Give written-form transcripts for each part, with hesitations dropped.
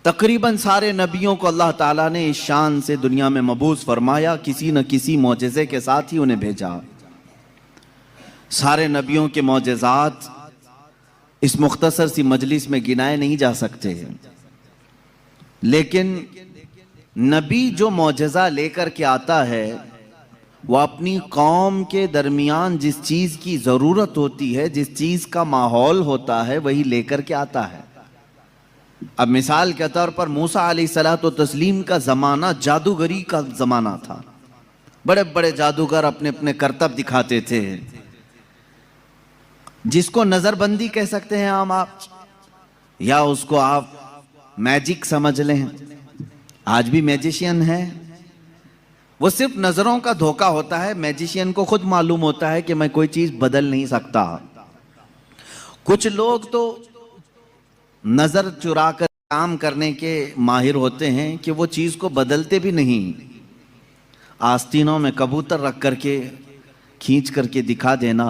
تقریباً سارے نبیوں کو اللہ تعالیٰ نے اس شان سے دنیا میں مبعوث فرمایا، کسی نہ کسی معجزے کے ساتھ ہی انہیں بھیجا۔ سارے نبیوں کے معجزات اس مختصر سی مجلس میں گنائے نہیں جا سکتے، لیکن نبی جو معجزہ لے کر کے آتا ہے وہ اپنی قوم کے درمیان جس چیز کی ضرورت ہوتی ہے، جس چیز کا ماحول ہوتا ہے، وہی لے کر کے آتا ہے۔ اب مثال کے طور پر موسیٰ علیہ السلام کا زمانہ جادوگری کا زمانہ تھا۔ بڑے بڑے جادوگر اپنے اپنے کرتب دکھاتے تھے، جس کو نظر بندی کہہ سکتے ہیں عام آپ، یا اس کو آپ میجک سمجھ لیں۔ آج بھی میجیشین ہے، وہ صرف نظروں کا دھوکہ ہوتا ہے۔ میجیشین کو خود معلوم ہوتا ہے کہ میں کوئی چیز بدل نہیں سکتا۔ کچھ لوگ تو نظر چرا کر کام کرنے کے ماہر ہوتے ہیں کہ وہ چیز کو بدلتے بھی نہیں، آستینوں میں کبوتر رکھ کر کے کھینچ کر کے دکھا دینا،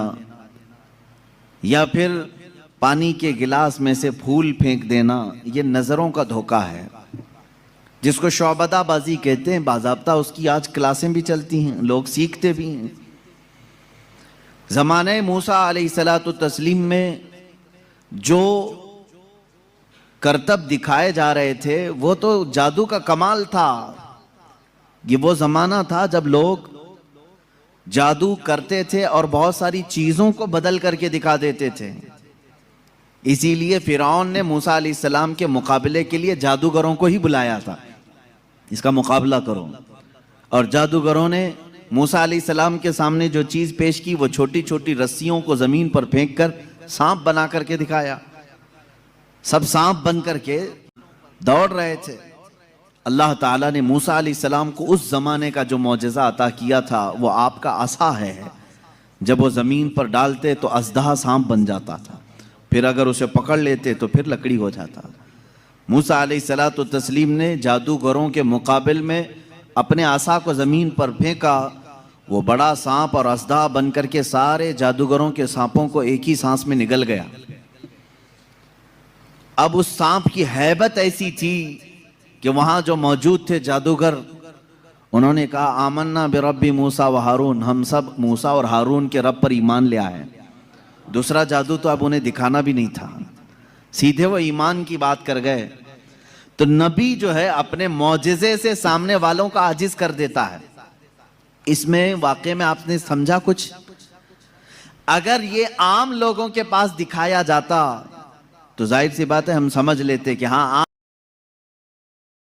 یا پھر پانی کے گلاس میں سے پھول پھینک دینا، یہ نظروں کا دھوکہ ہے، جس کو شعبدہ بازی کہتے ہیں۔ باضابطہ اس کی آج کلاسیں بھی چلتی ہیں، لوگ سیکھتے بھی ہیں۔ زمانہ موسیٰ علیہ السلام میں جو کرتب دکھائے جا رہے تھے وہ تو جادو کا کمال تھا۔ یہ وہ زمانہ تھا جب لوگ جادو کرتے تھے اور بہت ساری چیزوں کو بدل کر کے دکھا دیتے تھے۔ اسی لیے فرعون نے موسیٰ علیہ السلام کے مقابلے کے لیے جادوگروں کو ہی بلایا تھا، اس کا مقابلہ کرو۔ اور جادوگروں نے موسیٰ علیہ السلام کے سامنے جو چیز پیش کی وہ چھوٹی چھوٹی رسیوں کو زمین پر پھینک کر سانپ بنا کر کے دکھایا۔ سب سانپ بن کر کے دوڑ رہے تھے۔ اللہ تعالیٰ نے موسیٰ علیہ السلام کو اس زمانے کا جو معجزہ عطا کیا تھا وہ آپ کا عصا ہے۔ جب وہ زمین پر ڈالتے تو اژدہا سانپ بن جاتا تھا، پھر اگر اسے پکڑ لیتے تو پھر لکڑی ہو جاتا۔ موسیٰ علیہ السلام نے جادوگروں کے مقابل میں اپنے عصا کو زمین پر پھینکا، وہ بڑا سانپ اور اژدہا بن کر کے سارے جادوگروں کے سانپوں کو ایک ہی سانس میں نگل گیا۔ اب اس سانپ کی ہیبت ایسی تھی کہ وہاں جو موجود تھے جادوگر، انہوں نے کہا آمنا برب موسیٰ و ہارون، ہم سب موسیٰ اور ہارون کے رب پر ایمان لے آئے۔ دوسرا جادو تو اب انہیں دکھانا بھی نہیں تھا، سیدھے وہ ایمان کی بات کر گئے۔ تو نبی جو ہے اپنے معجزے سے سامنے والوں کا عاجز کر دیتا ہے۔ اس میں واقعے میں آپ نے سمجھا کچھ؟ اگر یہ عام لوگوں کے پاس دکھایا جاتا تو ظاہر سی بات ہے ہم سمجھ لیتے کہ ہاں